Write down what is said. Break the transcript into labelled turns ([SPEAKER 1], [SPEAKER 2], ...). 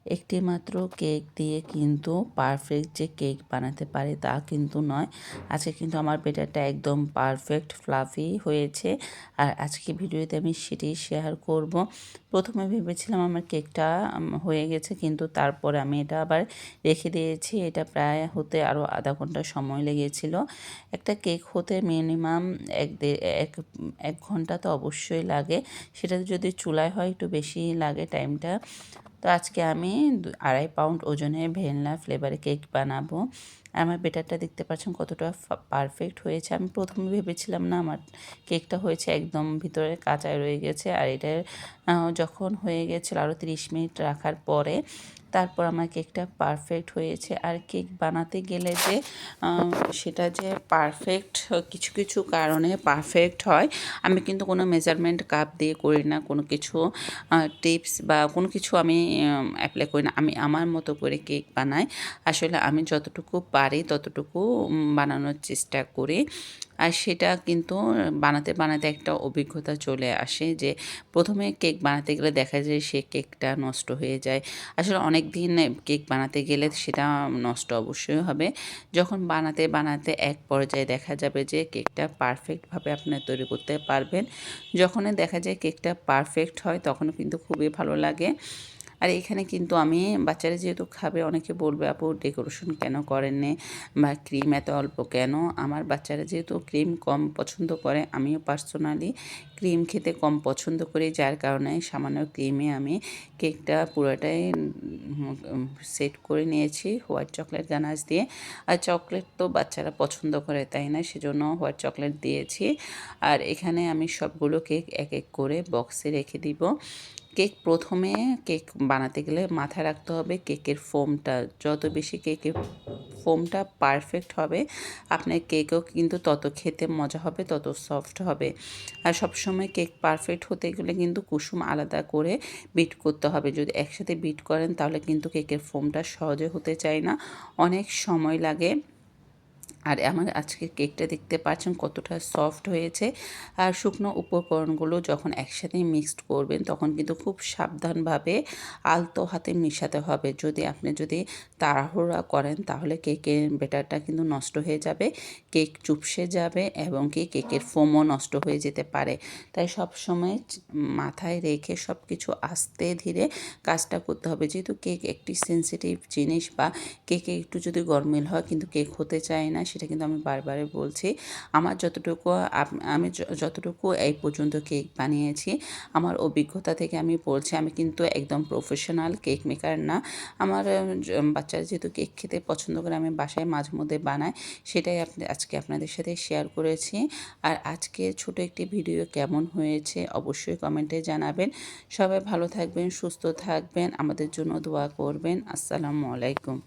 [SPEAKER 1] একটি মাত্র কেক দিয়ে কিন্তু পারফেক্ট যে কেক বানাতে পারে তা কিন্তু নয়। আজকে কিন্তু আমার ব্যাটারটা একদম পারফেক্ট ফ্লাফি হয়েছে। আর আজকে ভিডিওতে আমি সেটাই শেয়ার করব। প্রথমে ভেবেছিলাম আমার কেকটা হয়ে গেছে, কিন্তু তারপরে আমি এটা আবার রেখে দিয়েছি। এটা প্রায় হতে আরও আধা ঘন্টা সময় লেগেছিল। একটা কেক হতে মিনিমাম এক ঘন্টা তো অবশ্যই লাগে। সেটা যদি চুলায় হয় একটু বেশি লাগে টাইমটা। তো আজকে আমি 2.5 পাউন্ড ওজনের ভ্যানিলা ফ্লেভারে কেক বানাবো। আমার ব্যাটারটা দেখতে পাচ্ছেন কতটা পারফেক্ট হয়েছে। আমি প্রথমে ভেবেছিলাম না আমার কেকটা হয়েছে একদম ভিতরে কাঁচায় রয়ে গেছে। আর এটা যখন হয়ে গেছিলো আরও 30 মিনিট রাখার পরে তারপর আমার কেকটা পারফেক্ট হয়েছে। আর কেক বানাতে গেলে যে সেটা যে পারফেক্ট কিছু কিছু কারণে পারফেক্ট হয়। আমি কিন্তু কোনো মেজারমেন্ট কাপ দিয়ে করি না, কোনো কিছু টিপস বা কোনো কিছু আমি অ্যাপ্লাই করি না। আমি আমার মতো করে কেক বানাই। আসলে আমি যতটুকু পারি ততটুকু বানানোর চেষ্টা করি। আর সেটা কিন্তু বানাতে বানাতে একটা অভিজ্ঞতা চলে আসে যে প্রথমে কেক বানাতে গেলে দেখা যায় সে কেকটা নষ্ট হয়ে যায়। আসলে অনেক দিন কেক বানাতে গেলে সেটা নষ্ট অবশ্যই হবে। যখন বানাতে বানাতে এক পর্যায়ে দেখা যাবে যে কেকটা পারফেক্টভাবে আপনারা তৈরি করতে পারবেন। যখনই দেখা যায় কেকটা পারফেক্ট হয় তখনও কিন্তু খুবই ভালো লাগে। আর এখানে কিন্তু আমি বাচ্চারা যেহেতু খাবে, অনেকে বলবে আপু ডেকোরেশন কেন করেননি বা ক্রিম এত অল্প কেন? আমার বাচ্চারা যেহেতু ক্রিম কম পছন্দ করে, আমিও পার্সোনালি ক্রিম খেতে কম পছন্দ করি, যার কারণে সামান্য ক্রিমে আমি কেকটা পুরোটাই সেট করে নিয়েছি হোয়াইট চকলেট গানাশ দিয়ে। আর চকলেট তো বাচ্চারা পছন্দ করে, তাই না? সেজন্য হোয়াইট চকলেট দিয়েছি। আর এখানে আমি সবগুলো কেক এক এক করে বক্সে রেখে দিব। প্রথমে কেক বানাতে গেলে মাথায় রাখতে হবে কেকের ফোমটা, যত বেশি কেকের ফোমটা পারফেক্ট হবে আপনার কেকও কিন্তু তত খেতে মজা হবে, তত সফট হবে। আর সবসময় কেক পারফেক্ট হতে গেলে কিন্তু কুসুম আলাদা করে বিট করতে হবে। যদি একসাথে বিট করেন তাহলে কিন্তু কেকের ফোমটা সহজে হতে চায় না, অনেক সময় লাগে। আর আমার আজকের কেকটা দেখতে পাচ্ছেন কতটা সফট হয়েছে। আর শুকনো উপকরণগুলো যখন একসাথে মিক্সড করবেন তখন কিন্তু খুব সাবধানভাবে আলতো হাতে মিশাতে হবে। যদি তাড়াহুড়া করেন তাহলে কেকের ব্যাটারটা কিন্তু নষ্ট হয়ে যাবে, কেক চুপসে যাবে এবং কেকের ফোমও নষ্ট হয়ে যেতে পারে। তাই সবসময় মাথায় রেখে সব কিছু আস্তে ধীরে কাজটা করতে হবে। যেহেতু কেক একটি সেন্সিটিভ জিনিস, বা কেকে একটু যদি গরমিল হয় কিন্তু কেক হতে চায় না, সেটা কিন্তু আমি বারবারই বলছি। আমি যতটুকু এই পর্যন্ত কেক বানিয়েছি আমার অভিজ্ঞতা থেকে আমি বলছি, আমি কিন্তু একদম প্রফেশনাল কেক মেকার না। আমার বাচ্চারা যেহেতু কেক খেতে পছন্দ করে, আমি বাসায় মাঝে মধ্যে বানাই, সেটাই আজকে আপনাদের সাথে শেয়ার করেছি। আর আজকে ছোট একটি ভিডিও কেমন হয়েছে অবশ্যই কমেন্টে জানাবেন। সবাই ভালো থাকবেন, সুস্থ থাকবেন, আমাদের জন্য দোয়া করবেন। আসসালামু আলাইকুম।